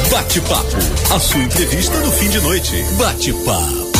Bate-papo, a sua entrevista no fim de noite. Bate-papo.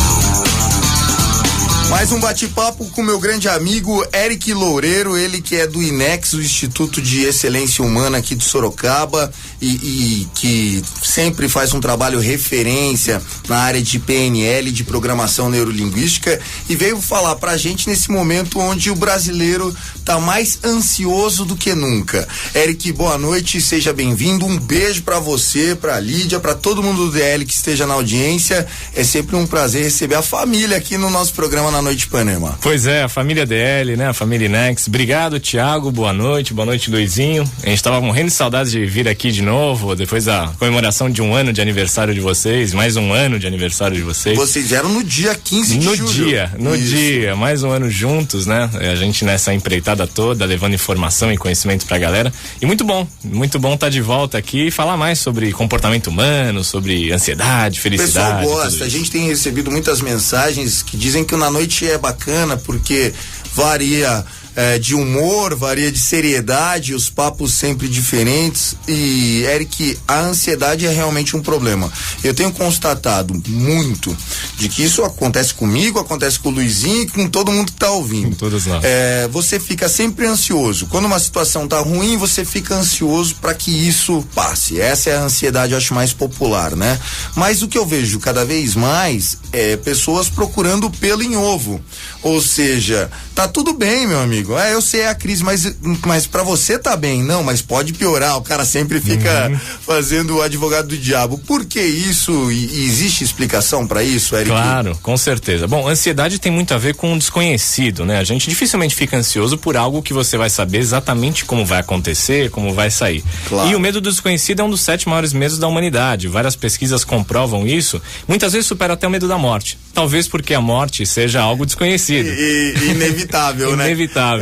Mais um bate-papo com meu grande amigo Eric Loureiro, ele que é do INEX, o Instituto de Excelência Humana aqui de Sorocaba e que sempre faz um trabalho referência na área de PNL, de programação neurolinguística, e veio falar pra gente nesse momento onde o brasileiro tá mais ansioso do que nunca. Eric, boa noite, seja bem-vindo, um beijo pra você, pra Lídia, pra todo mundo do DL que esteja na audiência. É sempre um prazer receber a família aqui no nosso programa Na Noite Ipanema. Pois é, a família DL, né? A família INEX. Obrigado, Thiago. Boa noite, Luizinho. A gente tava morrendo de saudades de vir aqui de novo, depois da comemoração de um ano de aniversário de vocês, mais um ano de aniversário de vocês. Vocês eram no dia 15 de julho. No dia, mais um ano juntos, né? A gente nessa empreitada toda, levando informação e conhecimento pra galera. E muito bom tá de volta aqui e falar mais sobre comportamento humano, sobre ansiedade, felicidade. O pessoal gosta, a gente tem recebido muitas mensagens que dizem que o Na Noite é bacana porque varia de humor, varia de seriedade, os papos sempre diferentes. E, Eric, a ansiedade é realmente um problema. Eu tenho constatado muito de que isso acontece comigo, acontece com o Luizinho e com todo mundo que tá ouvindo. Com todos nós. Você fica sempre ansioso. Quando uma situação tá ruim, você fica ansioso para que isso passe. Essa é a ansiedade, eu acho, mais popular, né? Mas o que eu vejo cada vez mais é pessoas procurando pelo em ovo. Ou seja, tá tudo bem, meu amigo. Eu sei a crise, mas pra você tá bem. Não, mas pode piorar. O cara sempre fica fazendo o advogado do diabo. Por que isso? E existe explicação pra isso, Eric? Claro, com certeza. Bom, ansiedade tem muito a ver com o desconhecido, né? A gente dificilmente fica ansioso por algo que você vai saber exatamente como vai acontecer, como vai sair. Claro. E o medo do desconhecido é um dos 7 maiores medos da humanidade. Várias pesquisas comprovam isso. Muitas vezes supera até o medo da morte. Talvez porque a morte seja algo desconhecido. Inevitável, né? Inevitável.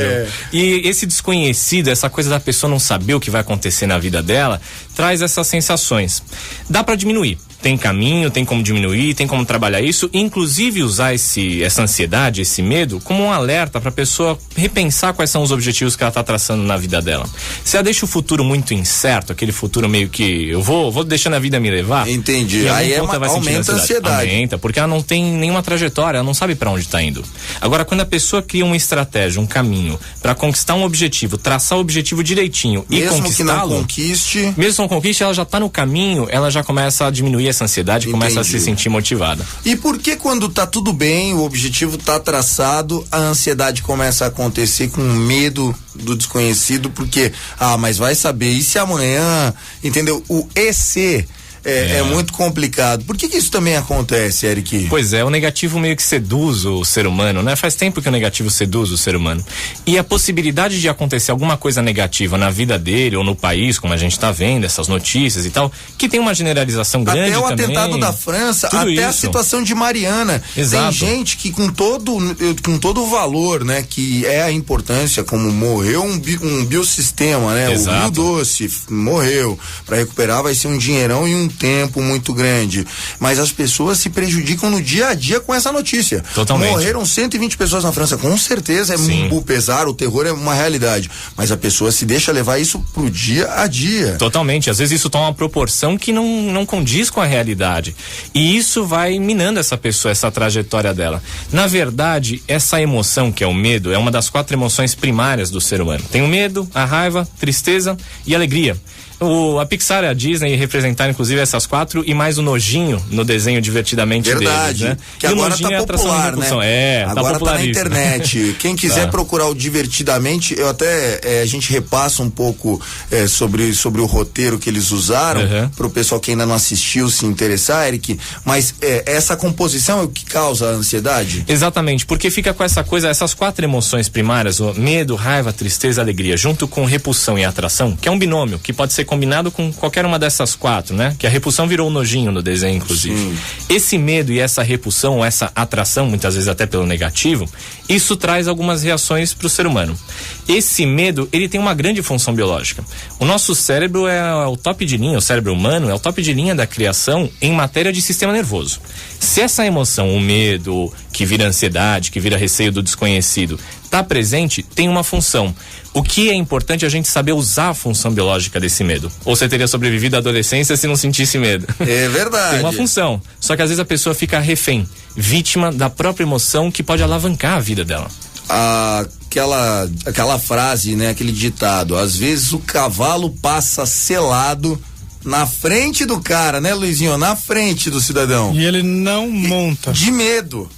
E esse desconhecido, essa coisa da pessoa não saber o que vai acontecer na vida dela, traz essas sensações. Dá pra diminuir. Tem caminho, tem como diminuir, tem como trabalhar isso, inclusive usar essa ansiedade, esse medo, como um alerta para a pessoa repensar quais são os objetivos que ela está traçando na vida dela. Se ela deixa o futuro muito incerto, aquele futuro meio que eu vou deixando a vida me levar. Entendi. Aí aumenta a ansiedade. Aumenta, porque ela não tem nenhuma trajetória, ela não sabe para onde está indo. Agora, quando a pessoa cria uma estratégia, um caminho para conquistar um objetivo, traçar o objetivo direitinho e conquistá-lo. Mesmo que não conquiste. Mesmo que não conquiste, ela já está no caminho, ela já começa a diminuir essa ansiedade. Entendi. Começa a se sentir motivada. E por que quando tá tudo bem, o objetivo tá traçado, a ansiedade começa a acontecer com medo do desconhecido? Porque, mas vai saber, e se amanhã, entendeu? O EC é muito complicado. Por que isso também acontece, Eric? Pois é, o negativo meio que seduz o ser humano, né? Faz tempo que o negativo seduz o ser humano. E a possibilidade de acontecer alguma coisa negativa na vida dele ou no país, como a gente tá vendo, essas notícias e tal, que tem uma generalização grande também. Até o atentado da França, até a situação de Mariana. Exato. Tem gente que com todo o valor, né, que é a importância, como morreu um biossistema, né? Exato. O Rio Doce morreu. Para recuperar vai ser um dinheirão e um tempo muito grande, mas as pessoas se prejudicam no dia a dia com essa notícia. Totalmente. Morreram 120 pessoas na França, com certeza o pesar, o terror é uma realidade, mas a pessoa se deixa levar isso pro dia a dia. Totalmente, às vezes isso toma uma proporção que não condiz com a realidade, e isso vai minando essa pessoa, essa trajetória dela. Na verdade, essa emoção que é o medo, é uma das 4 emoções primárias do ser humano. Tem o medo, a raiva, tristeza e alegria. A Pixar e a Disney representaram inclusive essas 4 e mais o nojinho no desenho Divertidamente deles, né? Que agora tá popular, né? Agora tá na internet. Quem quiser procurar o Divertidamente, eu até a gente repassa um pouco sobre o roteiro que eles usaram pro pessoal que ainda não assistiu se interessar, Eric, mas essa composição é o que causa a ansiedade? Exatamente, porque fica com essa coisa, essas 4 emoções primárias, o medo, raiva, tristeza, alegria, junto com repulsão e atração, que é um binômio, que pode ser combinado com qualquer uma dessas 4, né? Que a repulsão virou um nojinho no desenho, inclusive. Sim. Esse medo e essa repulsão, essa atração, muitas vezes até pelo negativo, isso traz algumas reações para o ser humano. Esse medo, ele tem uma grande função biológica. O nosso cérebro é o top de linha, o cérebro humano é o top de linha da criação em matéria de sistema nervoso. Se essa emoção, o medo que vira ansiedade, que vira receio do desconhecido, tá presente, tem uma função. O que é importante é a gente saber usar a função biológica desse medo. Ou você teria sobrevivido à adolescência se não sentisse medo. É verdade. Tem uma função. Só que às vezes a pessoa fica refém, vítima da própria emoção que pode alavancar a vida dela. Aquela frase, né? Aquele ditado, às vezes o cavalo passa selado na frente do cara, né, Luizinho? Na frente do cidadão. E ele não monta. De medo.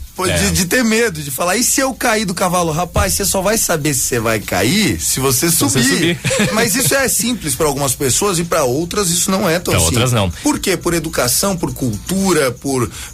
De ter medo, de falar, e se eu cair do cavalo? Rapaz, você só vai saber se você vai cair se você subir. Mas isso é simples para algumas pessoas e para outras isso não é tão simples. Outras não. Por quê? Por educação, por cultura,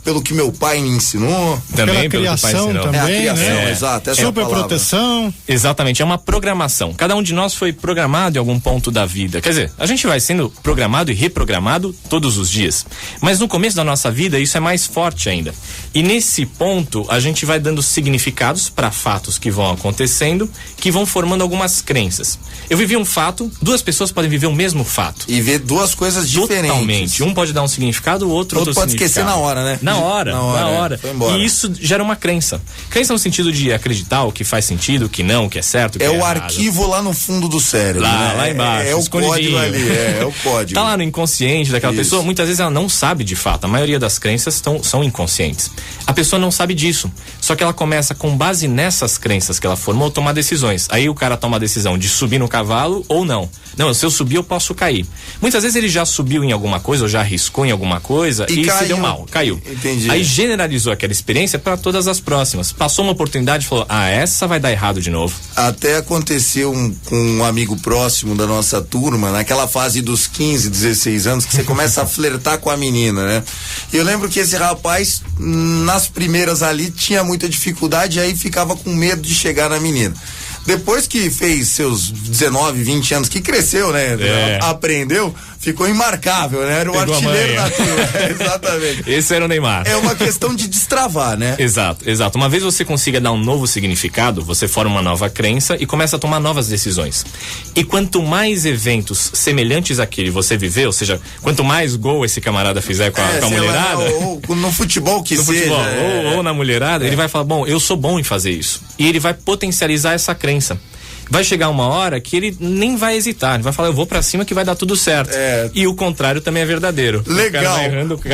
pelo que meu pai me ensinou. Também, pela criação também, a criação, né? Exato. Super proteção. Exatamente, é uma programação. Cada um de nós foi programado em algum ponto da vida. Quer dizer, a gente vai sendo programado e reprogramado todos os dias. Mas no começo da nossa vida isso é mais forte ainda. E nesse ponto a gente vai dando significados para fatos que vão acontecendo, que vão formando algumas crenças. Eu vivi um fato, duas pessoas podem viver o mesmo fato. E ver duas coisas diferentes. Totalmente. Um pode dar um significado, o outro pode esquecer na hora, né? Na hora. Foi embora. E isso gera uma crença. Crença no sentido de acreditar o que faz sentido, o que não, o que é certo, o que é errado. Arquivo lá no fundo do cérebro. Lá embaixo. É o código ali, é o código. Tá lá no inconsciente daquela pessoa, muitas vezes ela não sabe de fato. A maioria das crenças são inconscientes. A pessoa não sabe disso. Só que ela começa, com base nessas crenças que ela formou, a tomar decisões. Aí o cara toma a decisão de subir no cavalo ou não. Não, se eu subir eu posso cair. Muitas vezes ele já subiu em alguma coisa ou já arriscou em alguma coisa e se deu mal, caiu. Entendi. Aí generalizou aquela experiência para todas as próximas. Passou uma oportunidade e falou, essa vai dar errado de novo. Até aconteceu com um amigo próximo da nossa turma, naquela fase dos 15, 16 anos, que você começa a flertar com a menina, né? E eu lembro que esse rapaz, nas primeiras ali, tinha muita dificuldade e aí ficava com medo de chegar na menina. Depois que fez seus 19, 20 anos, que cresceu, né? Aprendeu, ficou imarcável, né? Era o artilheiro da turma. Exatamente. Esse era o Neymar. É uma questão de destravar, né? Exato. Uma vez você consiga dar um novo significado, você forma uma nova crença e começa a tomar novas decisões. E quanto mais eventos semelhantes àquele você viver, ou seja, quanto mais gol esse camarada fizer com a mulherada... Ou no futebol que seja. Futebol, ou na mulherada, ele vai falar, bom, eu sou bom em fazer isso. E ele vai potencializar essa crença. Vai chegar uma hora que ele nem vai hesitar, ele vai falar, eu vou pra cima que vai dar tudo certo. E o contrário também é verdadeiro. Legal,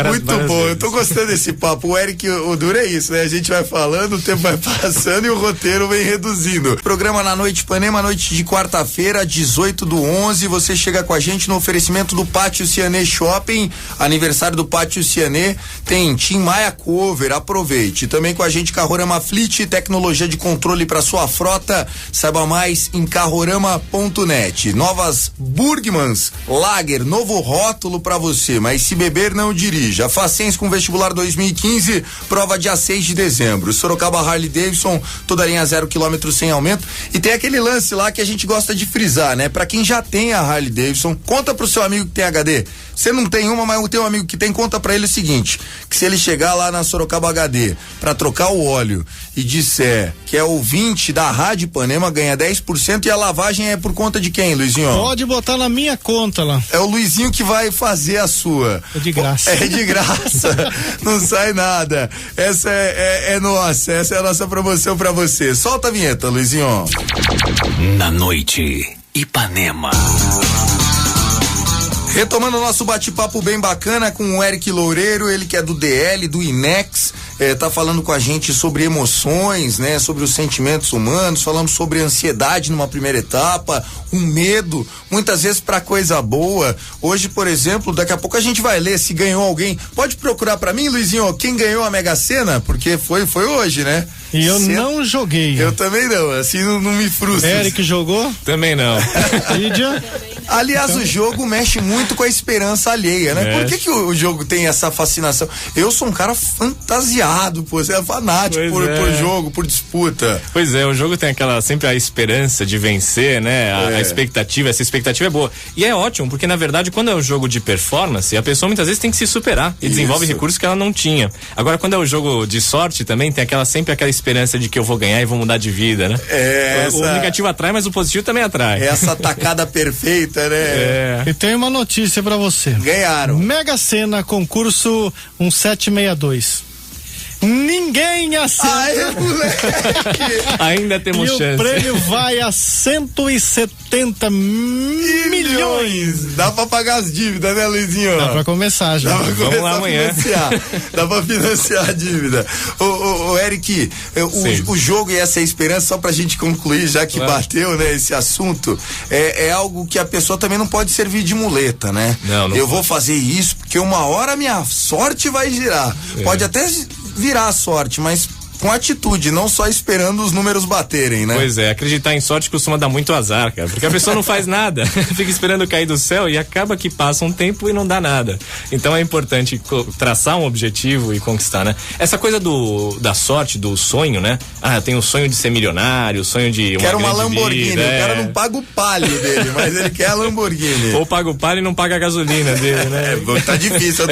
muito bom, eu tô gostando desse papo. O Eric, o duro é isso, né? A gente vai falando, o tempo vai passando e o roteiro vem reduzindo. Programa Na Noite Ipanema, noite de quarta-feira, 18/11, você chega com a gente no oferecimento do Pátio Cianê Shopping, aniversário do Pátio Cianê, tem Tim Maia Cover, aproveite. Também com a gente Carrorama Fleet, tecnologia de controle para sua frota, saiba mais em carrorama.net. Novas Burgmans Lager, novo rótulo pra você, mas se beber não dirija. Facens com vestibular 2015, prova dia 6 de dezembro. Sorocaba Harley Davidson, toda linha 0 km sem aumento. E tem aquele lance lá que a gente gosta de frisar, né? Pra quem já tem a Harley Davidson, conta pro seu amigo que tem HD. Você não tem uma, mas tem um amigo que tem, conta pra ele o seguinte, que se ele chegar lá na Sorocaba HD pra trocar o óleo e disser que é ouvinte da Rádio Ipanema, ganha 10% e a lavagem é por conta de quem, Luizinho? Pode botar na minha conta lá. É o Luizinho que vai fazer a sua. É de graça. É de graça. Não sai nada. Essa é nossa, essa é a nossa promoção pra você. Solta a vinheta, Luizinho. Na Noite Ipanema. Retomando o nosso bate-papo bem bacana com o Eric Loureiro, ele que é do DL, do INEX, tá falando com a gente sobre emoções, né? Sobre os sentimentos humanos, falamos sobre ansiedade numa primeira etapa, um medo, muitas vezes pra coisa boa. Hoje, por exemplo, daqui a pouco a gente vai ler se ganhou alguém. Pode procurar pra mim, Luizinho, quem ganhou a Mega Sena? Porque foi hoje, né? E eu não joguei. Eu também não, assim não me frustra. Eric jogou? Também não. Lídia? Aliás, o jogo mexe muito com a esperança alheia, né? Por que o jogo tem essa fascinação? Eu sou um cara fantasiado, pô, você é fanático por jogo, por disputa. Pois é, o jogo tem sempre a esperança de vencer, né? A expectativa, essa expectativa é boa. E é ótimo, porque na verdade, quando é um jogo de performance, a pessoa muitas vezes tem que se superar e desenvolve recursos que ela não tinha. Agora, quando é um jogo de sorte também, tem sempre aquela esperança de que eu vou ganhar e vou mudar de vida, né? O negativo atrai, mas o positivo também atrai. Essa tacada perfeita, né? E tem uma notícia pra você. Ganharam. Mega Sena, concurso 1762. Ninguém acerta. Aê, moleque! Ainda temos E chance. o prêmio vai a 170 milhões. Dá pra pagar as dívidas, né, Luizinho? Dá pra começar já. Dá pra começar lá a amanhã. financiar. Dá pra financiar a dívida. Ô, Eric, o jogo e essa esperança, só pra gente concluir, já que bateu, né, esse assunto, é algo que a pessoa também não pode servir de muleta, né? Não Eu vou fazer isso porque uma hora a minha sorte vai girar. Pode até virar a sorte, mas com atitude, não só esperando os números baterem, né? Pois é, acreditar em sorte costuma dar muito azar, cara, porque a pessoa não faz nada, fica esperando cair do céu e acaba que passa um tempo e não dá nada. Então é importante traçar um objetivo e conquistar, né? Essa coisa da sorte, do sonho, né? Eu tenho o sonho de ser milionário, o sonho de Quero uma grande Lamborghini, vida, o cara não paga o palio dele, mas ele quer a Lamborghini. Ou paga o palio e não paga a gasolina dele, né? Tá difícil,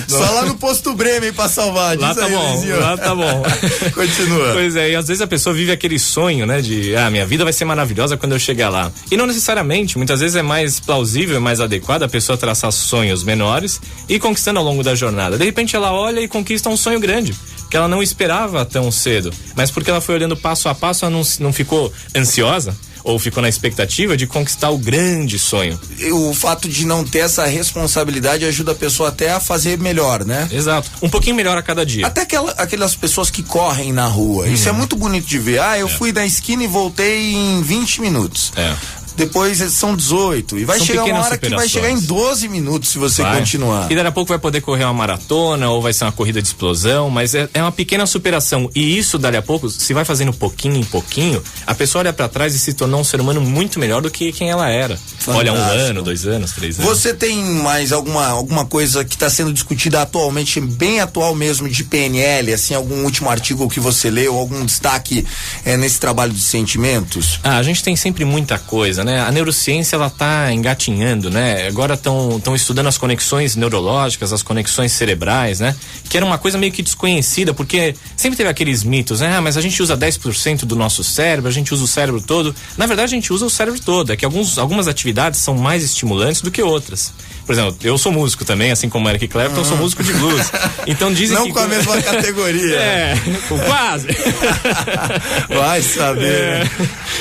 só lá no posto Bremen pra salvar. Lá tá bom, Luizinho. lá tá bom. Continua. Pois é, e às vezes a pessoa vive aquele sonho, né, de minha vida vai ser maravilhosa quando eu chegar lá. E não necessariamente, muitas vezes é mais plausível e mais adequado a pessoa traçar sonhos menores e ir conquistando ao longo da jornada. De repente ela olha e conquista um sonho grande, que ela não esperava tão cedo, mas porque ela foi olhando passo a passo, ela não ficou ansiosa ou ficou na expectativa de conquistar o grande sonho. O fato de não ter essa responsabilidade ajuda a pessoa até a fazer melhor, né? Exato. Um pouquinho melhor a cada dia. Até aquelas pessoas que correm na rua. Isso é muito bonito de ver. Eu fui na esquina e voltei em 20 minutos. Depois são 18. E vai São chegar uma hora que vai superações. chegar em 12 minutos se você continuar. E daqui a pouco vai poder correr uma maratona ou vai ser uma corrida de explosão, mas é uma pequena superação. E isso, dali a pouco, se vai fazendo pouquinho em pouquinho, a pessoa olha pra trás e se tornou um ser humano muito melhor do que quem ela era. Fantástico. Olha, 1 ano, 2 anos, 3 anos. Você tem mais alguma coisa que está sendo discutida atualmente, bem atual mesmo, de PNL, assim, algum último artigo que você leu, algum destaque nesse trabalho de sentimentos? A gente tem sempre muita coisa, né? A neurociência, ela tá engatinhando, né? Agora estão estudando as conexões neurológicas, as conexões cerebrais, né? Que era uma coisa meio que desconhecida, porque sempre teve aqueles mitos, né? Mas a gente usa 10% do nosso cérebro, a gente usa o cérebro todo. Na verdade, a gente usa o cérebro todo. É que algumas atividades são mais estimulantes do que outras. Por exemplo, eu sou músico também, assim como o Eric Clapton, eu sou músico de blues. Então dizem não que... com a mesma categoria. Quase. Vai saber.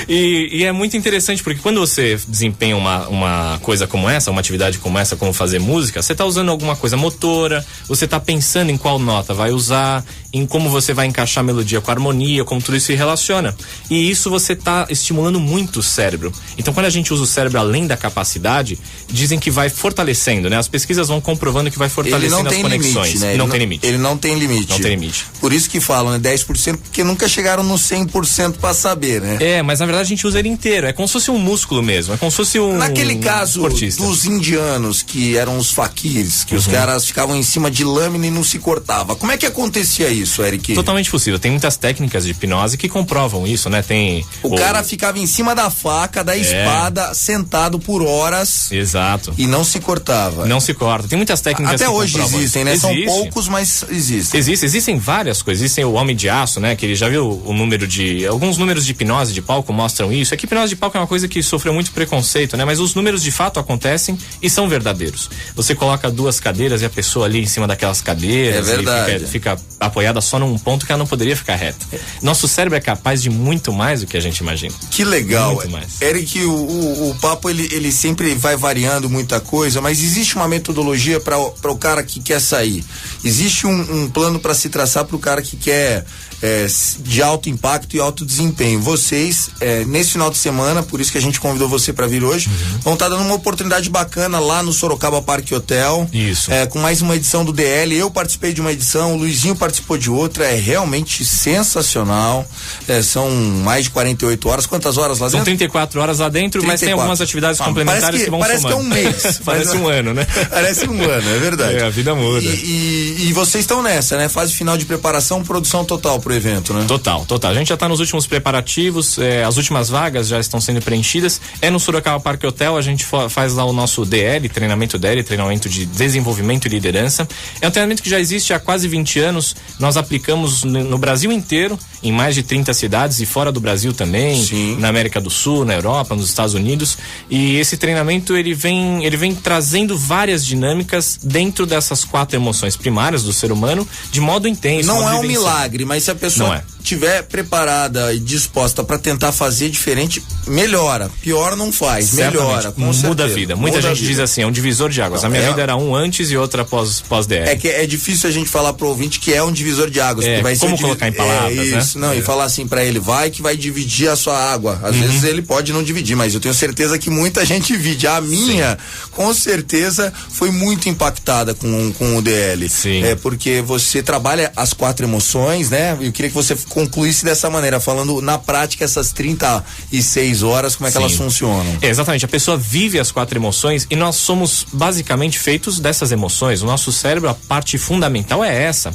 E é muito interessante, porque quando você desempenha uma coisa como essa, uma atividade como essa, como fazer música, você tá usando alguma coisa motora, você tá pensando em qual nota vai usar, em como você vai encaixar a melodia com a harmonia, como tudo isso se relaciona. E isso você tá estimulando muito o cérebro. Então, quando a gente usa o cérebro além da capacidade, dizem que vai fortalecendo, né? As pesquisas vão comprovando que vai fortalecendo as conexões. Limite, né? Não tem limite. Ele não tem limite. Não tem limite. Por isso que falam, né? 10%, porque nunca chegaram no 100% pra saber, né? Mas na verdade a gente usa ele inteiro. É como se fosse um músculo mesmo. É como se fosse um Naquele caso esportista. Dos indianos, que eram os faquires, que os caras ficavam em cima de lâmina e não se cortava. Como é que acontecia isso, Eric? Totalmente possível. Tem muitas técnicas de hipnose que comprovam isso, né? Tem o cara ficava em cima da faca, da espada, sentado por horas. Exato. E não se cortava. Não se corta. Tem muitas técnicas até que hoje comprovam. existem, né? São poucos, mas existem. Existem várias coisas. Existem o Homem de Aço, né? Que ele já viu o número de... Alguns números de hipnose de palco mostram isso. É que hipnose de palco é uma coisa que sofreu muito preconceito, né? Mas os números de fato acontecem e são verdadeiros. Você coloca 2 cadeiras e a pessoa ali em cima daquelas cadeiras. É verdade. E fica apoiada só num ponto que ela não poderia ficar reta. Nosso cérebro é capaz de muito mais do que a gente imagina. Que legal. Muito mais. Eric, o papo ele sempre vai variando muita coisa, mas existe uma metodologia para o cara que quer sair. Existe um plano para se traçar para o cara que quer de alto impacto e alto desempenho. Vocês, nesse final de semana, por isso que a gente convidou você para vir hoje, vão estar dando uma oportunidade bacana lá no Sorocaba Parque Hotel. Isso. Com mais uma edição do DL. Eu participei de uma edição, o Luizinho participou de outra. É realmente sensacional. São mais de 48 horas. Quantas horas lá dentro? São 34 horas lá dentro, 34. Mas tem algumas atividades complementares que vão parece somando. Parece que é um mês. Parece um ano, né? Parece um ano, é verdade. A vida muda. E vocês estão nessa, né? Fase final de preparação, produção total pro evento, né? Total. A gente já tá nos últimos preparativos, as últimas vagas já estão sendo preenchidas dúvidas, é no Sorocaba Parque Hotel. A gente faz lá o nosso DL, treinamento de desenvolvimento e liderança. É um treinamento que já existe há quase 20 anos. Nós aplicamos no Brasil inteiro, em mais de 30 cidades e fora do Brasil também. Sim. Na América do Sul, na Europa, nos Estados Unidos. E esse treinamento ele vem trazendo várias dinâmicas dentro dessas 4 emoções primárias do ser humano, de modo intenso. Não é um milagre, mas se a pessoa estiver preparada e disposta para tentar fazer diferente, melhora. Pior não faz, melhora. Muda a vida. Muita gente diz assim, é um divisor de águas. A minha vida era um antes e outra pós-DR. É que é difícil a gente falar pro ouvinte que é um divisor de águas. Vai como colocar em palavras, isso, né? Não, e falar assim para ele, que vai dividir a sua água. Às vezes ele pode não dividir, mas eu tenho certeza que muita gente divide. A minha, com certeza, foi muito impactada com o DL. Sim. Porque você trabalha as 4 emoções, né? Eu queria que você concluísse dessa maneira, falando na prática essas 36 horas, como é que elas funcionam. Exatamente, a pessoa vive as 4 emoções e nós somos basicamente feitos dessas emoções. O nosso cérebro, a parte fundamental é essa.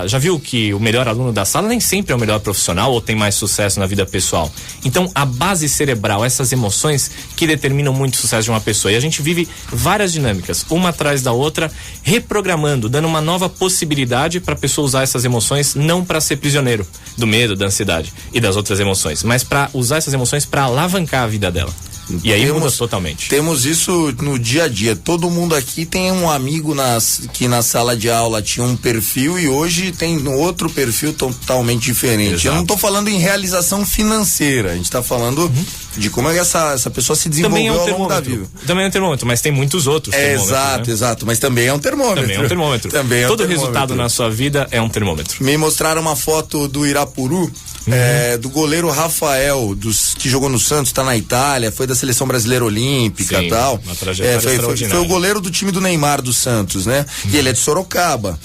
Já viu que o melhor aluno da sala nem sempre é o melhor profissional ou tem mais sucesso na vida pessoal. Então, a base cerebral, essas emoções que determinam muito o sucesso de uma pessoa. E a gente vive várias dinâmicas, uma atrás da outra, reprogramando, dando uma nova possibilidade para a pessoa usar essas emoções, não para ser prisioneiro do medo, da ansiedade e das outras emoções, mas para usar essas emoções para alavancar a vida dela. E aí muda totalmente. Temos isso no dia a dia. Todo mundo aqui tem um amigo que na sala de aula tinha um perfil e hoje tem outro perfil totalmente diferente. Exato. Eu não estou falando em realização financeira, a gente está falando de como é que essa pessoa se desenvolveu ao longo da vida. Também é um termômetro, mas tem muitos outros termômetros. Exato, mas também é um termômetro. Todo resultado na sua vida é um termômetro. Me mostraram uma foto do Irapuru, do goleiro Rafael, que jogou no Santos, tá na Itália, foi da seleção brasileira olímpica e tal. Uma trajetória foi o goleiro do time do Neymar do Santos, né? E ele é de Sorocaba.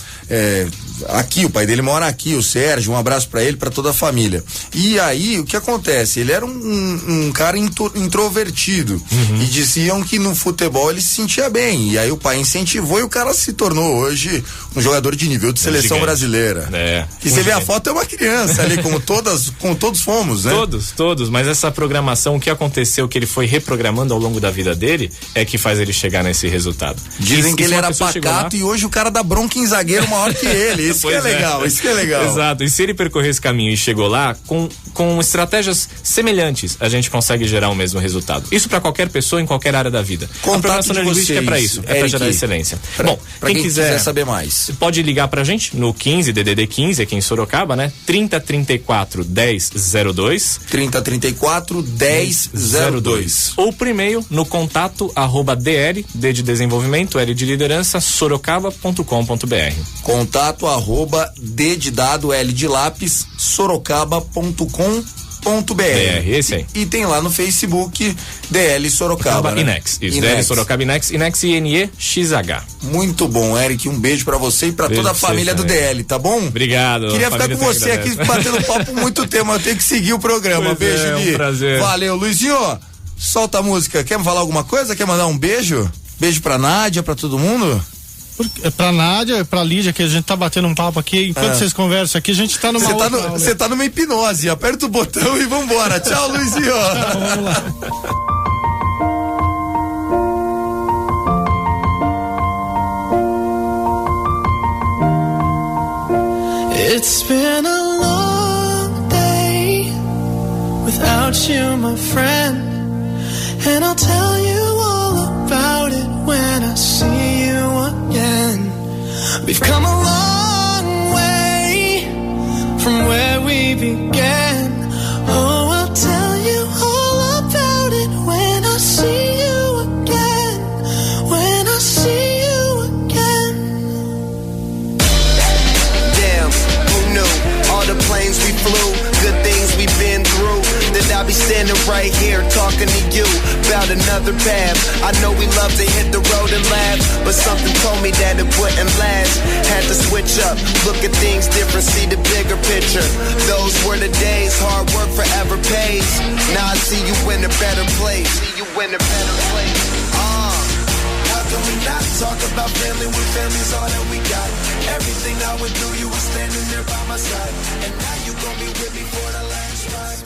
Aqui, o pai dele mora aqui, o Sérgio, um abraço pra ele, pra toda a família. E aí, o que acontece? Ele era um cara introvertido e diziam que no futebol ele se sentia bem, e aí o pai incentivou e o cara se tornou hoje um jogador de nível de seleção brasileira. E você vê a foto, é uma criança ali, como todos fomos, né? Todos, mas essa programação, o que aconteceu, que ele foi reprogramando ao longo da vida dele, é que faz ele chegar nesse resultado. Dizem que ele era pacato e hoje o cara dá bronca em zagueiro maior que ele. Isso que é legal. Exato. E se ele percorrer esse caminho e chegou lá, com estratégias semelhantes, a gente consegue gerar o mesmo resultado. Isso para qualquer pessoa em qualquer área da vida. Contato a programação neurolinguística é para isso, é para gerar excelência. Bom, quem quiser saber mais, pode ligar pra gente no 15 DDD 15 aqui em Sorocaba, né? 3034 1002. 3034 1002. Ou por e-mail no contato@dl, D de desenvolvimento, L de liderança, sorocaba.com.br. contato@D de dado, L de lápis, sorocaba.com.br. Esse aí. E tem lá no Facebook DL Sorocaba, né? Inex. Isso, DL Sorocaba Inex INEXH. Muito bom, Eric, um beijo pra você e pra toda a família do DL, tá bom? Obrigado. Queria ficar com você aqui batendo papo muito tempo, mas eu tenho que seguir o programa. Beijo, Gui. Um prazer. Valeu, Luizinho, solta a música. Quer falar alguma coisa? Quer mandar um beijo? Beijo pra Nádia, pra todo mundo? Pra Nádia, pra Lídia, que a gente tá batendo um papo aqui, enquanto vocês conversam aqui, a gente tá numa Você tá numa hipnose, aperta o botão e vambora. Tchau, Luizinho. Tchau, vamos lá. It's been a long day without you, my friend, and I'll tell you all about it when I see you again. We've come a long way from where we began. Oh, I'll tell you all about it when I see you again. When I see you again. Damn, who knew? All the planes we flew, good things we've been through. That I'll be standing right here talking to you about another path. I know we love to hit the road and laugh, but something told me that it wouldn't last. Had to switch up, look at things different, see the bigger picture. Those were the days, hard work forever pays. Now I see you in a better place. See you in a better place. How can we not talk about family when family's all that we got? Everything I went through, you were standing there by my side, and now you gon' be with me for the last ride.